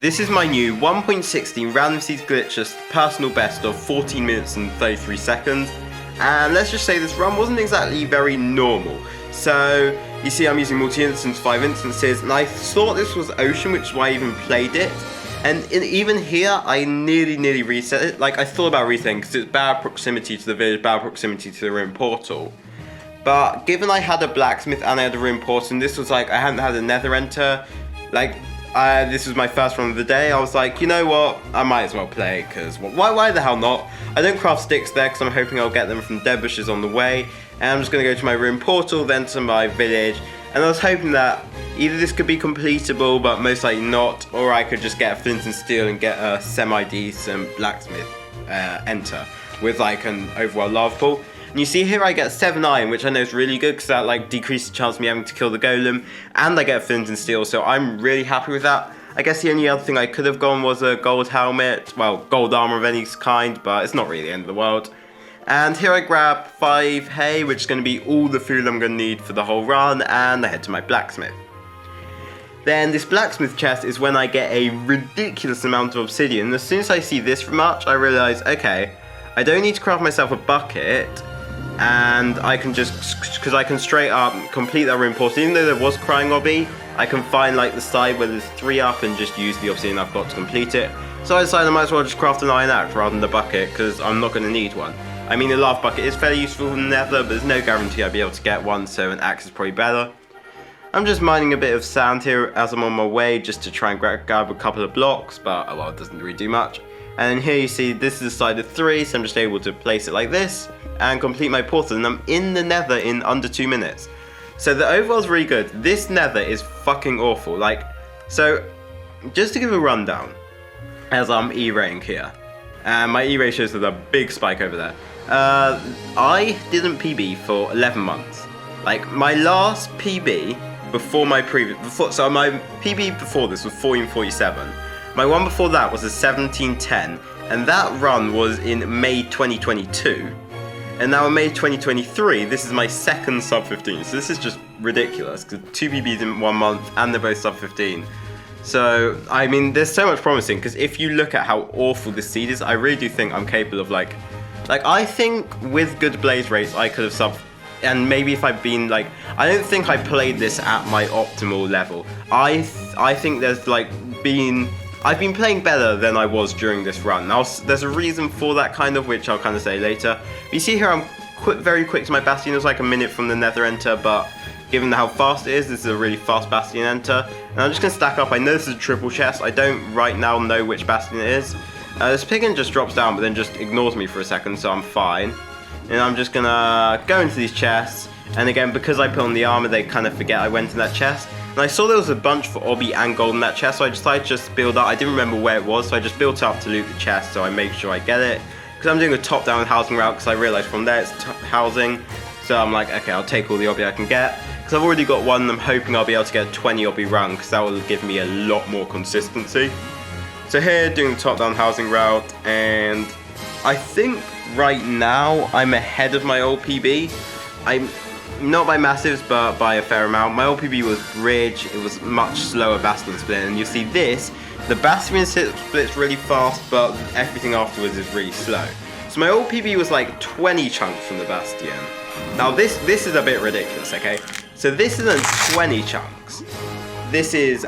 This is my new 1.16 Random Seeds Glitches personal best of 14 minutes and 33 seconds. And let's just say this run wasn't exactly very normal. So, you see I'm using multi-instance, 5 instances, and I thought this was Ocean, which is why I even played it. And even here, I nearly reset it. Like, I thought about resetting because it's bad proximity to the village, bad proximity to the ruin portal. But given I had a blacksmith and I had a ruin portal, and this was like, I hadn't had a nether enter, like, this was my first run of the day, I was like, you know what, I might as well play, because why the hell not? I don't craft sticks there because I'm hoping I'll get them from dead bushes on the way, and I'm just going to go to my ruin portal, then to my village, and I was hoping that either this could be completable, but most likely not, or I could just get a flint and steel and get a semi-decent blacksmith enter, with like an overworld lava pool. And you see here I get 7 iron, which I know is really good because that like decreases the chance of me having to kill the golem, and I get flint and steel, so I'm really happy with that. I guess the only other thing I could have gone was a gold helmet, well, gold armor of any kind, but it's not really the end of the world. And here I grab 5 hay, which is going to be all the food I'm going to need for the whole run, and I head to my blacksmith. Then this blacksmith chest is when I get a ridiculous amount of obsidian. As soon as I see this much, I realise, okay, I don't need to craft myself a bucket, and I can just, because I can straight up complete that ruin portal. Even though there was crying obby, I can find like the side where there's 3 up and just use the obsidian I've got to complete it. So I decided I might as well just craft an iron axe rather than the bucket, because I'm not going to need one. I mean, the lava bucket is fairly useful in the nether, but there's no guarantee I'll be able to get one, so an axe is probably better. I'm just mining a bit of sand here as I'm on my way, just to try and grab a couple of blocks, but oh well, it doesn't really do much. And then here you see this is the side of 3, so I'm just able to place it like this and complete my portal, and I'm in the nether in under 2 minutes. So the overworld's really good. This nether is fucking awful. Like, so just to give a rundown, as I'm E-raying here, and my E-ray shows with a big spike over there. I didn't PB for 11 months. Like, my last PB before my so my PB before this was 1447. My one before that was a 1710, and that run was in May 2022. And now in May 2023, this is my second sub 15. So this is just ridiculous, because 2 PBs in 1 month, and they're both sub 15. So, I mean, there's so much promising, because if you look at how awful this seed is, I really do think I'm capable of, like I think with good blaze rates, I could have sub, and maybe if I've been, like, I don't think I played this at my optimal level. I think there's, like, I've been playing better than I was during this run. Now, there's a reason for that, kind of, which I'll kind of say later. But you see here, I'm very quick to my bastion. It was like a minute from the nether enter, but given how fast it is, this is a really fast bastion enter. And I'm just going to stack up. I know this is a triple chest. I don't right now know which bastion it is. This pigeon just drops down, but then just ignores me for a second, so I'm fine. And I'm just going to go into these chests. And again, because I put on the armor, they kind of forget I went in that chest. And I saw there was a bunch for obby and gold in that chest, so I decided to just build up. I didn't remember where it was, so I just built up to loot the chest, so I made sure I get it. Because I'm doing a top-down housing route, because I realised from there it's housing. So I'm like, okay, I'll take all the obby I can get. Because I've already got one, and I'm hoping I'll be able to get a 20 obby run, because that will give me a lot more consistency. So here, doing the top-down housing route, and I think right now I'm ahead of my old PB. I'm not by massives, but by a fair amount. My old PB was bridge, it was much slower bastion split, and you see this, the bastion splits really fast, but everything afterwards is really slow. So my old PB was like 20 chunks from the bastion. Now this is a bit ridiculous, okay? So this isn't 20 chunks. This is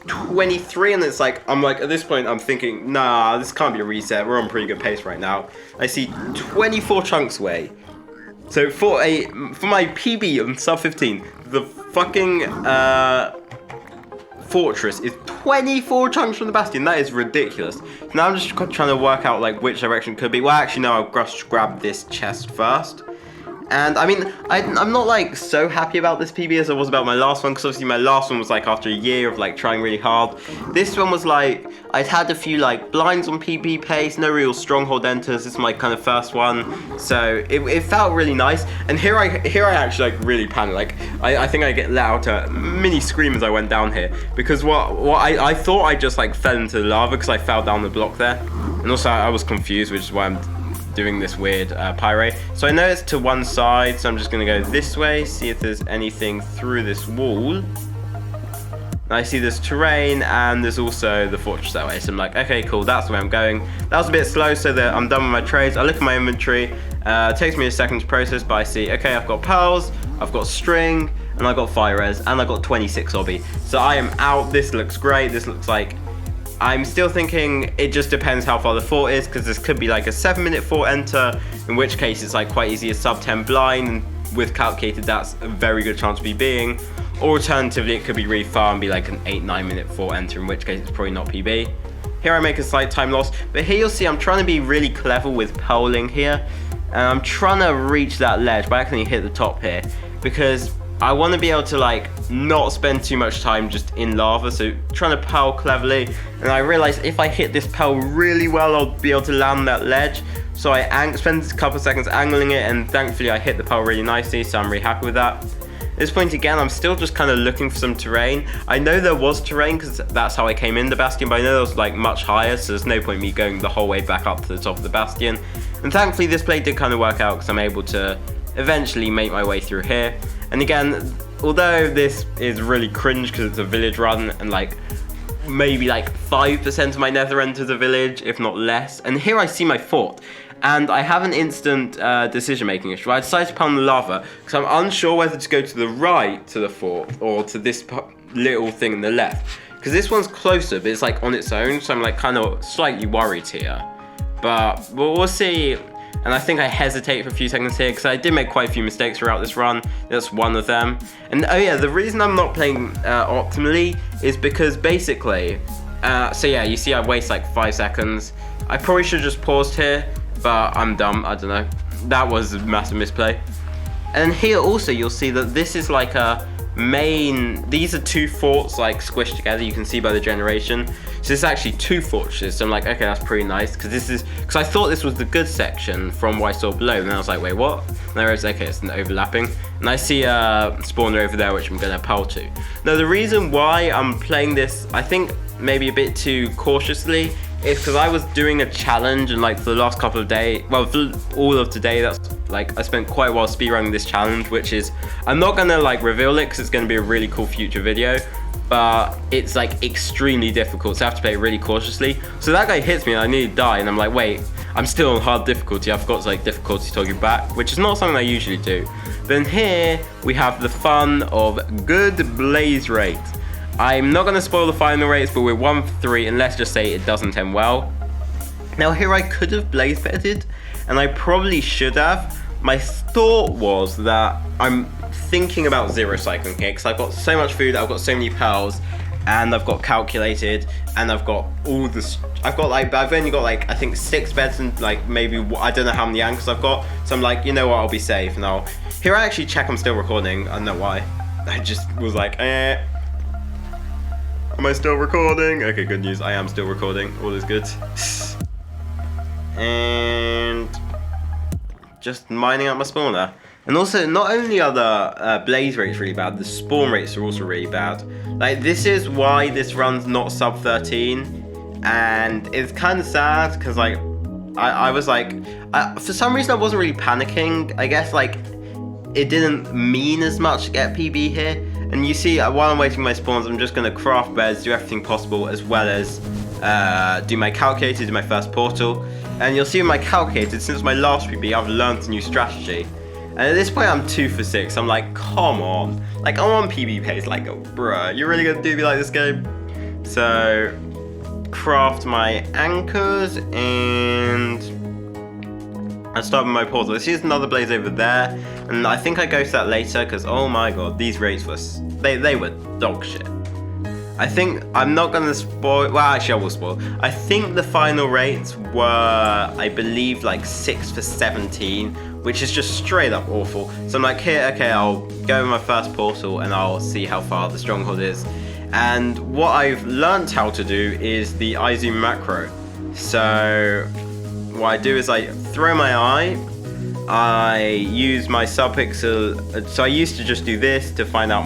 23, and it's like, I'm like, at this point I'm thinking, nah, this can't be a reset, we're on pretty good pace right now. I see 24 chunks away. So for my PB on sub 15, the fucking fortress is 24 chunks from the bastion. That is ridiculous. Now I'm just trying to work out like which direction it could be. Well, actually no, I'll just grab this chest first. And I mean, I'm not like so happy about this PB as I was about my last one, because obviously my last one was like after a year of like trying really hard. This one was like, I'd had a few like blinds on PB pace, no real stronghold enters. This is my kind of first one, so it felt really nice. And here I actually like really panicked. Like I think I let out a mini scream as I went down here, because I thought I just like fell into the lava because I fell down the block there, and also I was confused, which is why I'm doing this weird pyre. So I know it's to one side, so I'm just gonna go this way, see if there's anything through this wall. and I see this terrain, and there's also the fortress that way. So I'm like, okay, cool, that's the way I'm going. That was a bit slow, so that I'm done with my trades. I look at my inventory. It takes me a second to process, but I see, okay, I've got pearls, I've got string, and I've got fire res, and I've got 26 obby. So I am out. This looks great. This looks like, I'm still thinking it just depends how far the fort is, because this could be like a 7-minute fort enter, in which case it's like quite easy, a sub 10 blind, and with calculated that's a very good chance of PBing. Or alternatively, it could be really far and be like an 8-9 minute fort enter, in which case it's probably not PB. Here I make a slight time loss, but here you'll see I'm trying to be really clever with pearling here, and I'm trying to reach that ledge, but I accidentally hit the top here, because I want to be able to like not spend too much time just in lava, so trying to pearl cleverly. And I realized if I hit this pearl really well, I'll be able to land that ledge. So I spend a couple of seconds angling it, and thankfully I hit the pearl really nicely, so I'm really happy with that. At this point again, I'm still just kind of looking for some terrain. I know there was terrain because that's how I came in the bastion, but I know there was like much higher, so there's no point me going the whole way back up to the top of the bastion. And thankfully this play did kind of work out, because I'm able to eventually make my way through here. And again, although this is really cringe because it's a village run, and like maybe like 5% of my nether enters a village, if not less. And here I see my fort, and I have an instant decision making issue. I decided to pound the lava because I'm unsure whether to go to the right to the fort or to this little thing in the left, because this one's closer, but it's like on its own, so I'm like kind of slightly worried here. But we'll see. And I think I hesitate for a few seconds here, because I did make quite a few mistakes throughout this run. That's one of them. And oh yeah, the reason I'm not playing optimally is because basically, so yeah, you see I waste like 5 seconds. I probably should have just paused here, but I'm dumb, I don't know. That was a massive misplay. And here also you'll see that this is like a these are two forts like squished together, you can see by the generation. So it's actually two fortresses, so I'm like, okay, that's pretty nice, because I thought this was the good section from what I saw below, and then I was like, wait, what? And I realized, okay, it's an overlapping, and I see a spawner over there which I'm gonna pearl to. Now the reason why I'm playing this, I think maybe a bit too cautiously, is because I was doing a challenge, and like for the last couple of days, well, for all of today, that's like I spent quite a while speedrunning this challenge, which is, I'm not gonna like reveal it because it's gonna be a really cool future video, but it's like extremely difficult, so I have to play it really cautiously. So that guy hits me and I nearly die, and I'm like, wait, I'm still on hard difficulty. I forgot to like difficulty toggle back, which is not something I usually do. Then here we have the fun of good blaze rate. I'm not going to spoil the final rates, but we're 1 for 3, and let's just say it doesn't end well. Now here I could have blaze betted, and I probably should have. My thought was that I'm thinking about zero cycling here, because I've got so much food, I've got so many pearls, and I've got calculated, and I've got all this, I've only got like, I think 6 beds and like maybe, I don't know how many anchors I've got, so I'm like, you know what, I'll be safe. Now, here I actually check I'm still recording, I don't know why. I just was like, am I still recording? Okay, good news, I am still recording, all is good. And just mining up my spawner. And also, not only are the blaze rates really bad, the spawn rates are also really bad. Like, this is why this run's not sub 13, and it's kind of sad, because like, I was like, for some reason I wasn't really panicking. I guess like, it didn't mean as much to get PB here. And you see, while I'm waiting my spawns, I'm just going to craft beds, do everything possible, as well as do my calculator, do my first portal. And you'll see in my calculator, since my last PB, I've learned a new strategy. And at this point, I'm 2 for 6. I'm like, come on. Like, I'm on PB pace. Like, oh, bruh, you're really going to do me like this game? So, craft my anchors, and I start with my portal. This is another blaze over there, and I think I go to that later, because oh my god, these rates were, they were dog shit. I think, I'm not going to spoil, well actually I will spoil. I think the final rates were, I believe, like 6 for 17, which is just straight up awful. So I'm like, here, okay, I'll go in my first portal and I'll see how far the stronghold is. And what I've learnt how to do is the eye zoom macro. So what I do is I throw my eye, I use my subpixel, so I used to just do this to find out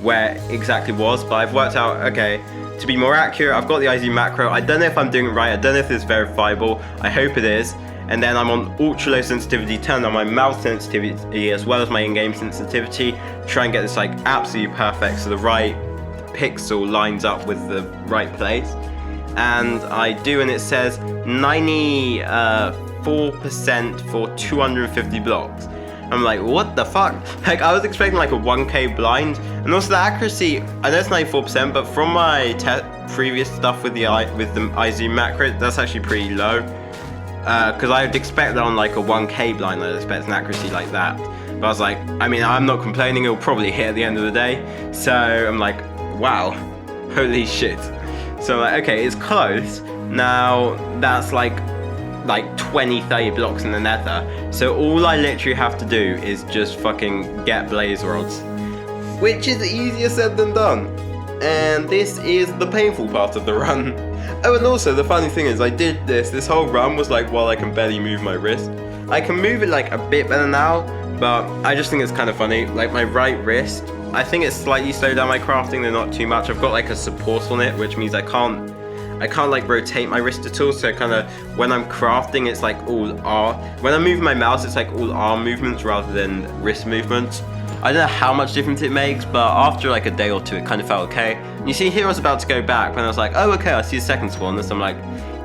where exactly was, but I've worked out, okay, to be more accurate, I've got the eye zoom macro. I don't know if I'm doing it right, I don't know if it's verifiable, I hope it is. And then I'm on ultra low sensitivity, turn on my mouse sensitivity as well as my in-game sensitivity, try and get this like absolutely perfect, so the right pixel lines up with the right place. And I do, and it says 94% for 250 blocks. I'm like, what the fuck? Like, I was expecting like a 1k blind, and also the accuracy, I know it's 94%, but from my previous stuff with the iZoom macro, that's actually pretty low. Because I would expect that on like a 1k blind, I'd expect an accuracy like that. But I was like, I mean, I'm not complaining, it'll probably hit at the end of the day. So I'm like, wow, holy shit. So like, okay, it's close. Now, that's like 20-30 blocks in the nether. So all I literally have to do is just fucking get blaze rods, which is easier said than done. And this is the painful part of the run. Oh, and also the funny thing is I did this whole run was like while I can barely move my wrist. I can move it like a bit better now, but I just think it's kind of funny. Like my right wrist, I think it's slightly slowed down my crafting, though not too much. I've got like a support on it, which means I can't like rotate my wrist at all, so kind of when I'm crafting it's like all R. When I'm moving my mouse it's like all arm movements rather than wrist movements. I don't know how much difference it makes, but after like a day or two it kind of felt okay. And you see here I was about to go back when I was like, oh okay, I see a second spawn, so I'm like,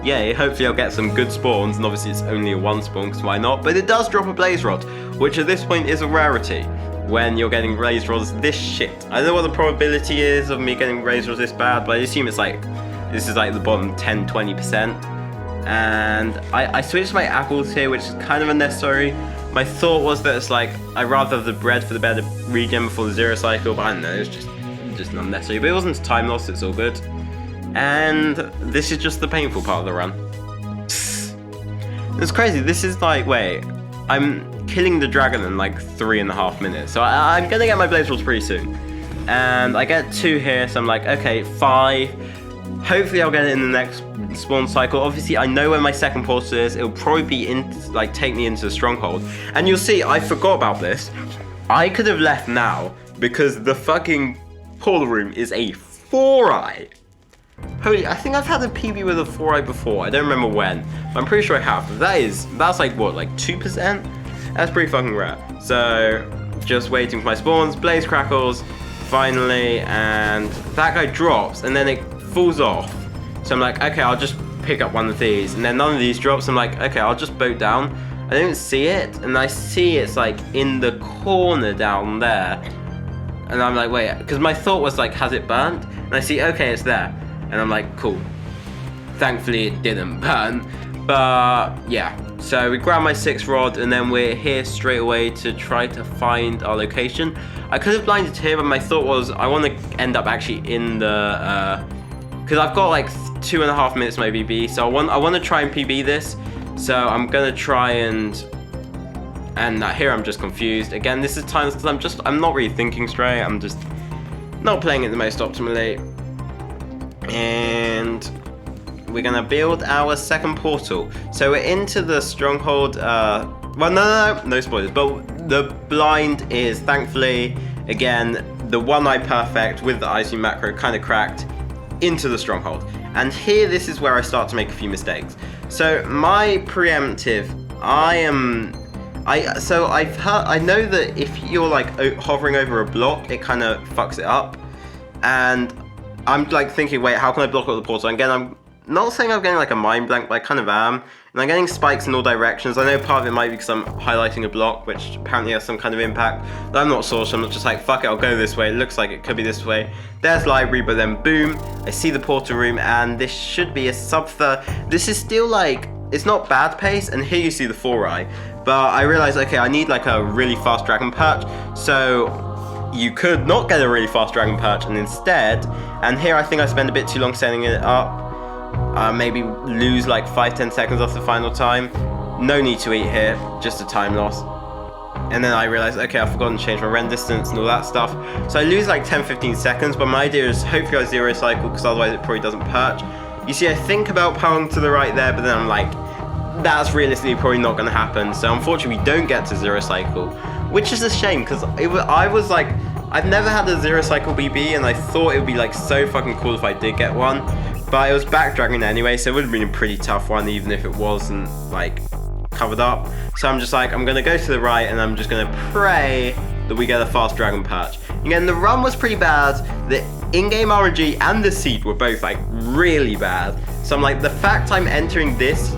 yay, hopefully I'll get some good spawns, and obviously it's only a one spawn because why not, but it does drop a blaze rod, which at this point is a rarity when you're getting blaze rods this shit. I don't know what the probability is of me getting blaze rods this bad, but I assume it's like, this is like the bottom 10-20%. And I switched my apples here, which is kind of unnecessary. My thought was that it's like, I'd rather have the bread for the better regen before the zero cycle, but I don't know, it's just unnecessary. But it wasn't time loss, it's all good. And this is just the painful part of the run. It's crazy, this is like, wait, I'm killing the dragon in like 3.5 minutes. So I'm gonna get my blaze rods pretty soon. And I get 2 here, so I'm like, okay, 5. Hopefully I'll get it in the next spawn cycle. Obviously I know where my second portal is. It'll probably be like take me into the stronghold. And you'll see, I forgot about this. I could have left now because the fucking portal room is a 4-eye. Holy, I think I've had a PB with a 4-eye before. I don't remember when, but I'm pretty sure I have. That's like what, like 2%? That's pretty fucking rare. So just waiting for my spawns, blaze crackles, finally, and that guy drops and then it falls off. So I'm like, okay, I'll just pick up one of these, and then none of these drops. I'm like, okay, I'll just boat down. I don't see it, and I see it's like in the corner down there. And I'm like, wait, because my thought was like, has it burnt? And I see, okay, it's there. And I'm like, cool. Thankfully it didn't burn. But yeah, so we grab my 6 rod, and then we're here straight away to try to find our location. I could have blinded here, but my thought was I want to end up actually in the because I've got like 2.5 minutes my BB, so I want to try and PB this. So I'm gonna try and here I'm just confused again. This is times because I'm not really thinking straight. I'm just not playing it the most optimally. And we're gonna build our second portal. So we're into the stronghold. Well, no spoilers. But the blind is thankfully again the 1-eye perfect with the iZoom macro kind of cracked into the stronghold. And here, this is where I start to make a few mistakes. So my preemptive, I know that if you're like hovering over a block, it kind of fucks it up. And I'm like thinking, wait, how can I block out the portal? And again, I'm not saying I'm getting like a mind blank, but I kind of am. And I'm getting spikes in all directions. I know part of it might be because I'm highlighting a block, which apparently has some kind of impact. But I'm not sure, so I'm not just like, fuck it, I'll go this way. It looks like it could be this way. There's library, but then boom, I see the portal room, and this should be a sub-third. This is still like, it's not bad pace, and here you see the 4-eye. But I realized, okay, I need like a really fast dragon perch. So you could not get a really fast dragon perch, and instead, and here I think I spend a bit too long setting it up. Maybe lose like 5-10 seconds off the final time. No need to eat here, just a time loss. And then I realized, okay, I've forgotten to change my rend distance and all that stuff. So I lose like 10-15 seconds, but my idea is hopefully I zero cycle, because otherwise it probably doesn't perch. You see, I think about powering to the right there, but then I'm like, that's realistically probably not going to happen. So unfortunately we don't get to zero cycle, which is a shame, because I was like, I've never had a zero cycle BB, and I thought it would be like so fucking cool if I did get one. But it was backdragging anyway, so it would have been a pretty tough one, even if it wasn't like covered up. So I'm just like, I'm gonna go to the right, and I'm just gonna pray that we get a fast dragon perch. Again, the run was pretty bad. in-game RNG and the seed were both like really bad. So I'm like, the fact I'm entering this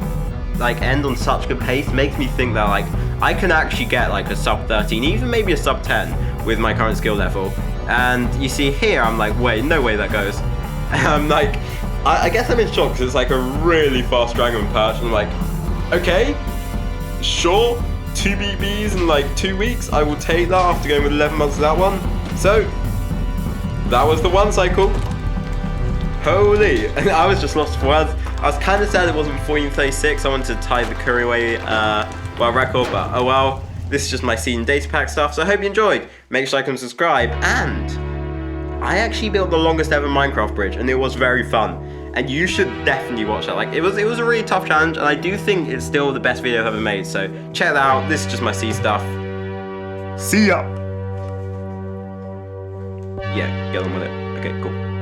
like end on such good pace makes me think that like I can actually get like a sub 13, even maybe a sub 10 with my current skill level. And you see here, I'm like, wait, no way that goes. And I'm like, I guess I'm in shock because it's like a really fast Dragon Perch. And I'm like, okay, sure, 2 BBs in like 2 weeks. I will take that after going with 11 months of that one. So, that was the 1 cycle. Holy, and I was just lost for words. I was kind of sad it wasn't 1436. I wanted to tie the Curryway world record, but oh well. This is just my seed and data pack stuff, so I hope you enjoyed. Make sure you like and subscribe, and I actually built the longest ever Minecraft bridge, and it was very fun. And you should definitely watch that. Like, it was a really tough challenge, and I do think it's still the best video I've ever made, so check that out. This is just my seed stuff. See ya! Yeah, get on with it. Okay, cool.